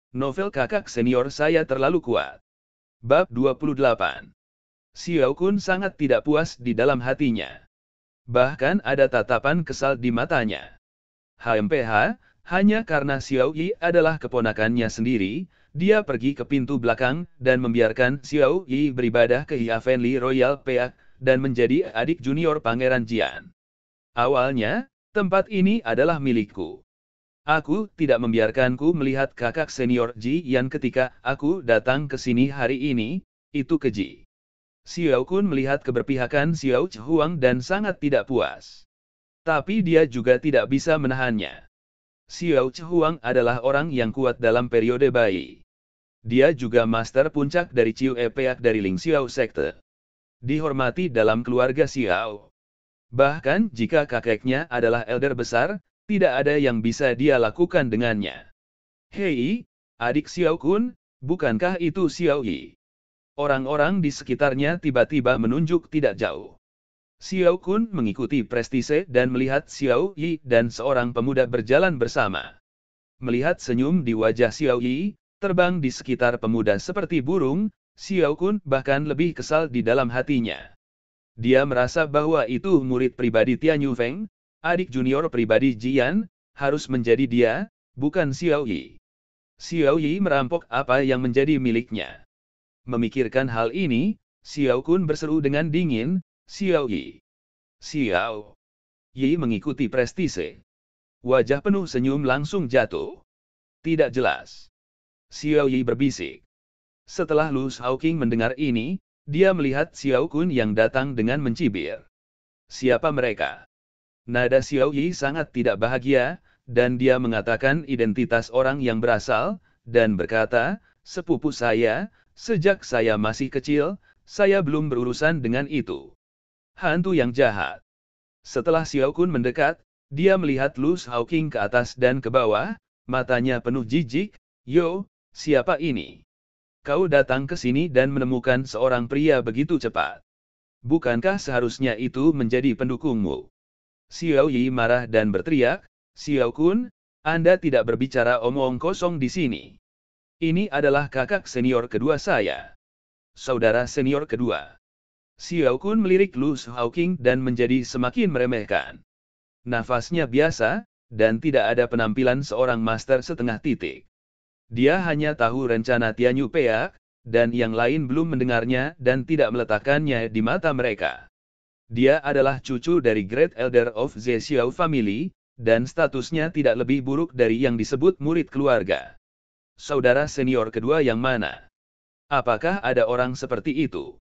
Novel kakak senior saya terlalu kuat. Bab 28. Xiao Kun sangat tidak puas di dalam hatinya. Bahkan ada tatapan kesal di matanya. HMPH, hanya karena Xiao Yi adalah keponakannya sendiri, dia pergi ke pintu belakang dan membiarkan Xiao Yi beribadah ke Family Royal Peak dan menjadi adik junior Pangeran Jian. Awalnya, tempat ini adalah milikku. Aku tidak membiarkanku melihat kakak senior Ji Yan ketika aku datang ke sini hari ini, itu keji. Xiao Kun melihat keberpihakan Xiao Chuang dan sangat tidak puas. Tapi dia juga tidak bisa menahannya. Xiao Chuang adalah orang yang kuat dalam periode bayi. Dia juga master puncak dari Ciu Epeak dari Ling Xiao Sekte. Dihormati dalam keluarga Xiao. Bahkan jika kakeknya adalah elder besar, tidak ada yang bisa dia lakukan dengannya. Hei, adik Xiao Kun, bukankah itu Xiao Yi? Orang-orang di sekitarnya tiba-tiba menunjuk tidak jauh. Xiao Kun mengikuti prestise dan melihat Xiao Yi dan seorang pemuda berjalan bersama. Melihat senyum di wajah Xiao Yi, terbang di sekitar pemuda seperti burung, Xiao Kun bahkan lebih kesal di dalam hatinya. Dia merasa bahwa itu murid pribadi Tian Yufeng, adik junior pribadi Jian, harus menjadi dia, bukan Xiao Yi. Xiao Yi merampok apa yang menjadi miliknya. Memikirkan hal ini, Xiao Kun berseru dengan dingin, Xiao Yi. Xiao Yi mengikuti prestise. Wajah penuh senyum langsung jatuh. Tidak jelas. Xiao Yi berbisik. Setelah Lu Shaoqing mendengar ini, dia melihat Xiao Kun yang datang dengan mencibir. Siapa mereka? Nada Xiao Yi sangat tidak bahagia, dan dia mengatakan identitas orang yang berasal, dan berkata, sepupu saya, sejak saya masih kecil, saya belum berurusan dengan itu. Hantu yang jahat. Setelah Xiao Kun mendekat, dia melihat Lu Shaoqing ke atas dan ke bawah, matanya penuh jijik, Yo, siapa ini? Kau datang ke sini dan menemukan seorang pria begitu cepat. Bukankah seharusnya itu menjadi pendukungmu? Xiao Yi marah dan berteriak, Xiao Kun, Anda tidak berbicara omong kosong di sini. Ini adalah kakak senior kedua saya. Saudara senior kedua. Xiao Kun melirik Lu Shaoqing dan menjadi semakin meremehkan. Nafasnya biasa, dan tidak ada penampilan seorang master setengah titik. Dia hanya tahu rencana Tian Yu Peak, dan yang lain belum mendengarnya dan tidak meletakkannya di mata mereka. Dia adalah cucu dari Great Elder of the Xiao Family, dan statusnya tidak lebih buruk dari yang disebut murid keluarga. Saudara senior kedua yang mana? Apakah ada orang seperti itu?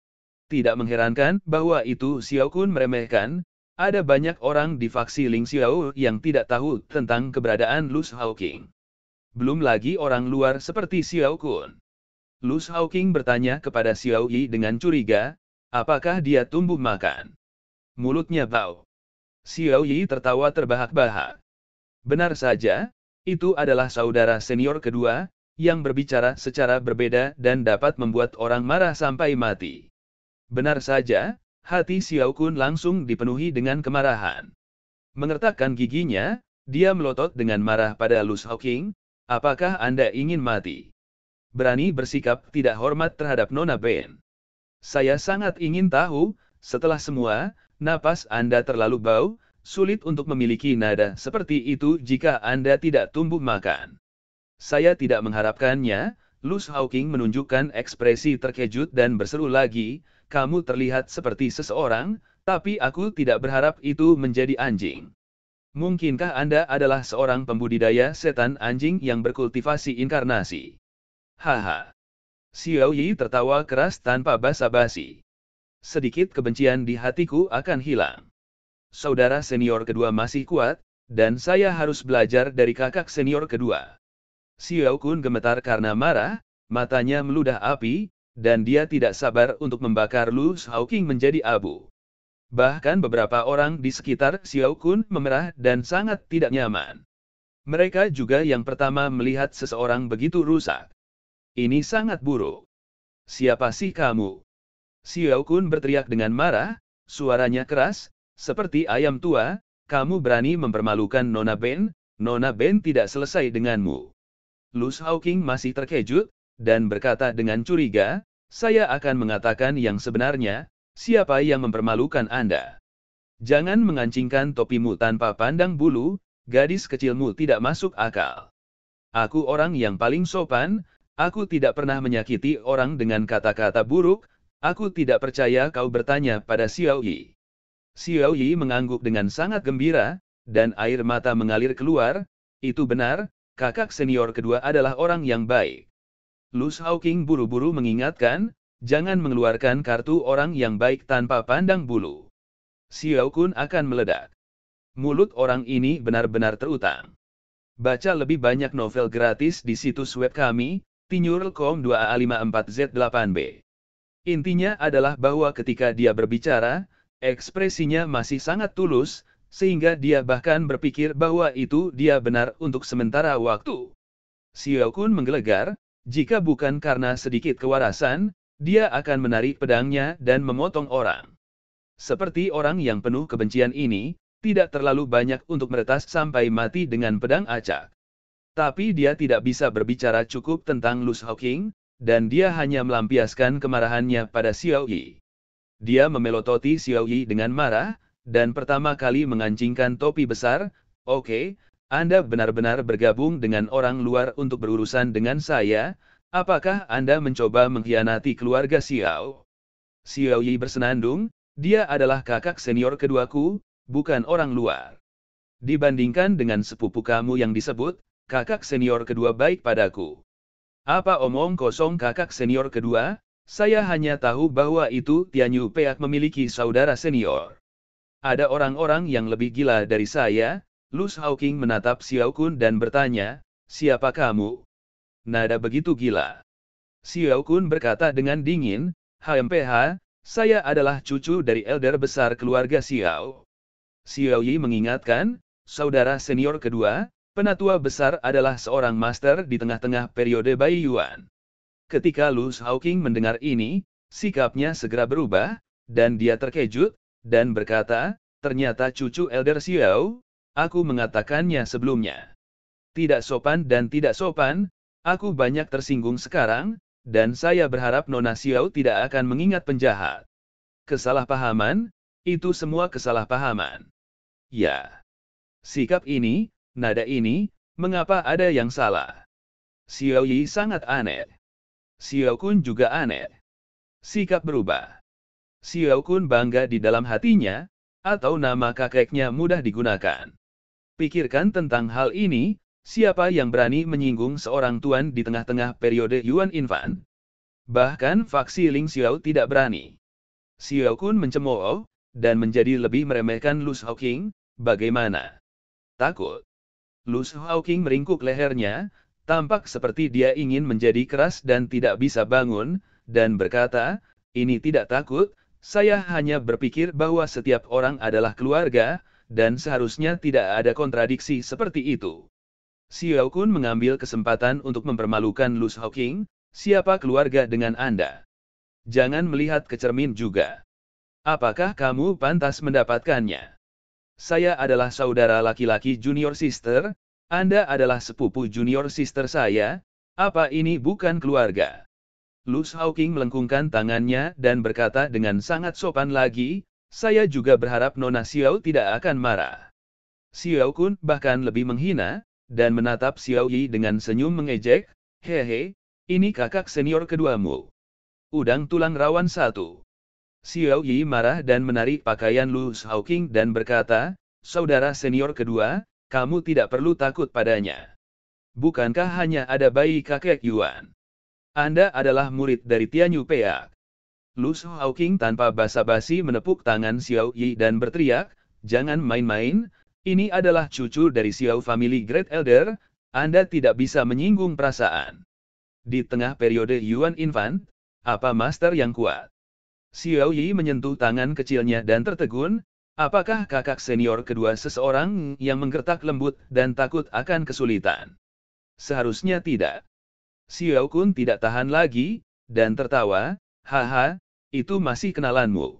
Tidak mengherankan bahwa itu Xiao Kun meremehkan, ada banyak orang di faksi Ling Xiao yang tidak tahu tentang keberadaan Lu Shaoqing. Belum lagi orang luar seperti Xiao Kun. Lu Shaoqing bertanya kepada Xiao Yi dengan curiga, apakah dia tumbuh makan? Mulutnya bau. Xiao Yi tertawa terbahak-bahak. Benar saja, itu adalah saudara senior kedua, yang berbicara secara berbeda dan dapat membuat orang marah sampai mati. Benar saja, hati Xiao Kun langsung dipenuhi dengan kemarahan. Mengertakkan giginya, dia melotot dengan marah pada Lu Shaoqing, apakah Anda ingin mati? Berani bersikap tidak hormat terhadap Nona Ben. Saya sangat ingin tahu, setelah semua, napas Anda terlalu bau, sulit untuk memiliki nada seperti itu jika Anda tidak tumbuh makan. Saya tidak mengharapkannya, Lu Shaoqing menunjukkan ekspresi terkejut dan berseru lagi, kamu terlihat seperti seseorang, tapi aku tidak berharap itu menjadi anjing. Mungkinkah Anda adalah seorang pembudidaya setan anjing yang berkultivasi inkarnasi? Haha. Xiao Yi tertawa keras tanpa basa-basi. Sedikit kebencian di hatiku akan hilang. Saudara senior kedua masih kuat, dan saya harus belajar dari kakak senior kedua. Xiao Kun gemetar karena marah, matanya meludah api, dan dia tidak sabar untuk membakar Lu Shaoqing menjadi abu. Bahkan beberapa orang di sekitar Xiao Kun memerah dan sangat tidak nyaman. Mereka juga yang pertama melihat seseorang begitu rusak. Ini sangat buruk. Siapa sih kamu? Xiao Kun berteriak dengan marah, suaranya keras, seperti ayam tua, kamu berani mempermalukan Nona Ben tidak selesai denganmu. Lu Shaoqing masih terkejut, dan berkata dengan curiga, saya akan mengatakan yang sebenarnya, siapa yang mempermalukan Anda? Jangan mengancingkan topimu tanpa pandang bulu, gadis kecilmu tidak masuk akal. Aku orang yang paling sopan, aku tidak pernah menyakiti orang dengan kata-kata buruk, aku tidak percaya kau bertanya pada Xiao Yi. Xiao Yi mengangguk dengan sangat gembira, dan air mata mengalir keluar, itu benar, kakak senior kedua adalah orang yang baik. Lu Shaoqing buru-buru mengingatkan, jangan mengeluarkan kartu orang yang baik tanpa pandang bulu. Xiao Kun akan meledak. Mulut orang ini benar-benar terutang. Baca lebih banyak novel gratis di situs web kami, tinyurlcom2a54z8b. Intinya adalah bahwa ketika dia berbicara, ekspresinya masih sangat tulus, sehingga dia bahkan berpikir bahwa itu dia benar untuk sementara waktu. Xiao Kun menggelegar, jika bukan karena sedikit kewarasan, dia akan menarik pedangnya dan memotong orang. Seperti orang yang penuh kebencian ini, tidak terlalu banyak untuk meretas sampai mati dengan pedang acak. Tapi dia tidak bisa berbicara cukup tentang Lu Shaoqing, dan dia hanya melampiaskan kemarahannya pada Xiao Yi. Dia memelototi Xiao Yi dengan marah, dan pertama kali mengancingkan topi besar, oke, Anda benar-benar bergabung dengan orang luar untuk berurusan dengan saya, apakah Anda mencoba mengkhianati keluarga Xiao? Xiao Yi bersenandung, dia adalah kakak senior keduaku, bukan orang luar. Dibandingkan dengan sepupu kamu yang disebut, kakak senior kedua baik padaku. Apa omong kosong kakak senior kedua? Saya hanya tahu bahwa itu Tianyu Peak memiliki saudara senior. Ada orang-orang yang lebih gila dari saya. Lu Shaoqing menatap Xiao Kun dan bertanya, siapa kamu? Nada begitu gila. Xiao Kun berkata dengan dingin, HMPH, saya adalah cucu dari elder besar keluarga Xiao. Xiao Yi mengingatkan, saudara senior kedua, penatua besar adalah seorang master di tengah-tengah periode Baiyuan. Ketika Lu Shaoqing mendengar ini, sikapnya segera berubah, dan dia terkejut, dan berkata, ternyata cucu elder Xiao, aku mengatakannya sebelumnya. Tidak sopan dan tidak sopan, aku banyak tersinggung sekarang, dan saya berharap Nona Xiao tidak akan mengingat penjahat. Kesalahpahaman, itu semua kesalahpahaman. Ya. Sikap ini, nada ini, mengapa ada yang salah? Xiao Yi sangat aneh. Xiao Kun juga aneh. Sikap berubah. Xiao Kun bangga di dalam hatinya, atau nama kakeknya mudah digunakan. Pikirkan tentang hal ini, siapa yang berani menyinggung seorang tuan di tengah-tengah periode Yuan Infan? Bahkan faksi Ling Xiao tidak berani. Xiao Kun mencemooh, dan menjadi lebih meremehkan Lu Shaoqing, bagaimana? Takut. Lu Shaoqing meringkuk lehernya, tampak seperti dia ingin menjadi keras dan tidak bisa bangun, dan berkata, ini tidak takut, saya hanya berpikir bahwa setiap orang adalah keluarga, dan seharusnya tidak ada kontradiksi seperti itu. Xiao Kun mengambil kesempatan untuk mempermalukan Lu Shaoqing, siapa keluarga dengan Anda? Jangan melihat ke cermin juga. Apakah kamu pantas mendapatkannya? Saya adalah saudara laki-laki junior sister, Anda adalah sepupu junior sister saya, apa ini bukan keluarga? Lu Shaoqing melengkungkan tangannya dan berkata dengan sangat sopan lagi, saya juga berharap Nona Xiao tidak akan marah. Xiao Kun bahkan lebih menghina, dan menatap Xiao Yi dengan senyum mengejek, hehe, ini kakak senior keduamu. Udang tulang rawan satu. Xiao Yi marah dan menarik pakaian Lu Shaoqing dan berkata, saudara senior kedua, kamu tidak perlu takut padanya. Bukankah hanya ada bayi kakek Yuan? Anda adalah murid dari Tianyu Peak. Lu Shaoqing tanpa basa-basi menepuk tangan Xiao Yi dan berteriak, jangan main-main, ini adalah cucu dari Xiao Family Great Elder, Anda tidak bisa menyinggung perasaan. Di tengah periode Yuan Infan, apa master yang kuat? Xiao Yi menyentuh tangan kecilnya dan tertegun, apakah kakak senior kedua seseorang yang menggertak lembut dan takut akan kesulitan? Seharusnya tidak. Xiao Kun tidak tahan lagi, dan tertawa, haha, itu masih kenalanmu.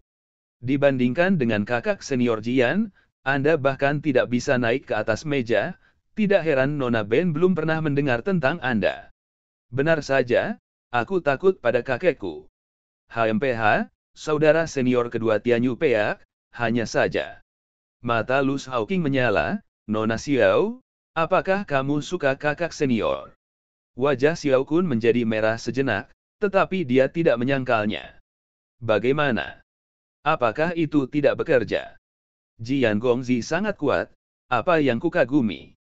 Dibandingkan dengan kakak senior Jian, Anda bahkan tidak bisa naik ke atas meja, Tidak heran Nona Ben belum pernah mendengar tentang Anda. Benar saja, aku takut pada kakekku. HMPH, saudara senior kedua Tianyu Peak, hanya saja. Mata Lu Shaoqing menyala, Nona Xiao, apakah kamu suka kakak senior? Wajah Xiao Kun menjadi merah sejenak, tetapi dia tidak menyangkalnya. Bagaimana? Apakah itu tidak bekerja? Jian Gongzi sangat kuat, apa yang kukagumi?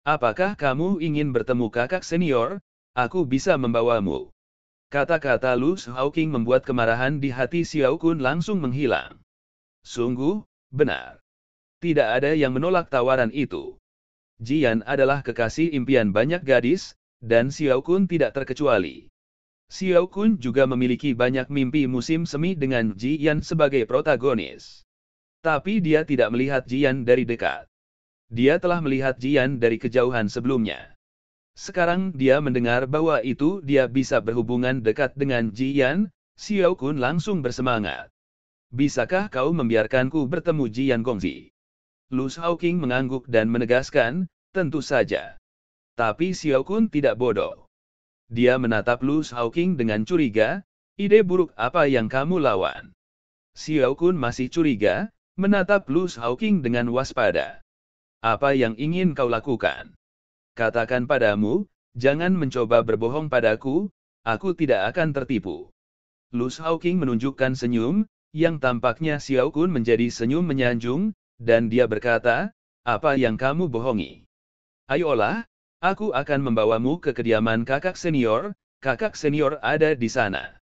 Apakah kamu ingin bertemu kakak senior? Aku bisa membawamu. Kata-kata Lu Shaoqing membuat kemarahan di hati Xiao Kun langsung menghilang. Sungguh, benar. Tidak ada yang menolak tawaran itu. Jian adalah kekasih impian banyak gadis, dan Xiao Kun tidak terkecuali. Xiao Kun juga memiliki banyak mimpi musim semi dengan Jian sebagai protagonis. Tapi dia tidak melihat Jian dari dekat. Dia telah melihat Jian dari kejauhan sebelumnya. Sekarang dia mendengar bahwa itu dia bisa berhubungan dekat dengan Jian, Xiao Kun langsung bersemangat. Bisakah kau membiarkanku bertemu Jian Gongzi? Lu Shaoqing mengangguk dan menegaskan, tentu saja. Tapi Xiao Kun tidak bodoh. Dia menatap Lu Shaoqing dengan curiga, ide buruk apa yang kamu lawan? Xiao Kun masih curiga, menatap Lu Shaoqing dengan waspada. Apa yang ingin kau lakukan? Katakan padamu, jangan mencoba berbohong padaku, aku tidak akan tertipu. Lu Shaoqing menunjukkan senyum, yang tampaknya Xiao Kun menjadi senyum menyanjung, dan dia berkata, apa yang kamu bohongi? Ayolah, aku akan membawamu ke kediaman kakak senior ada di sana.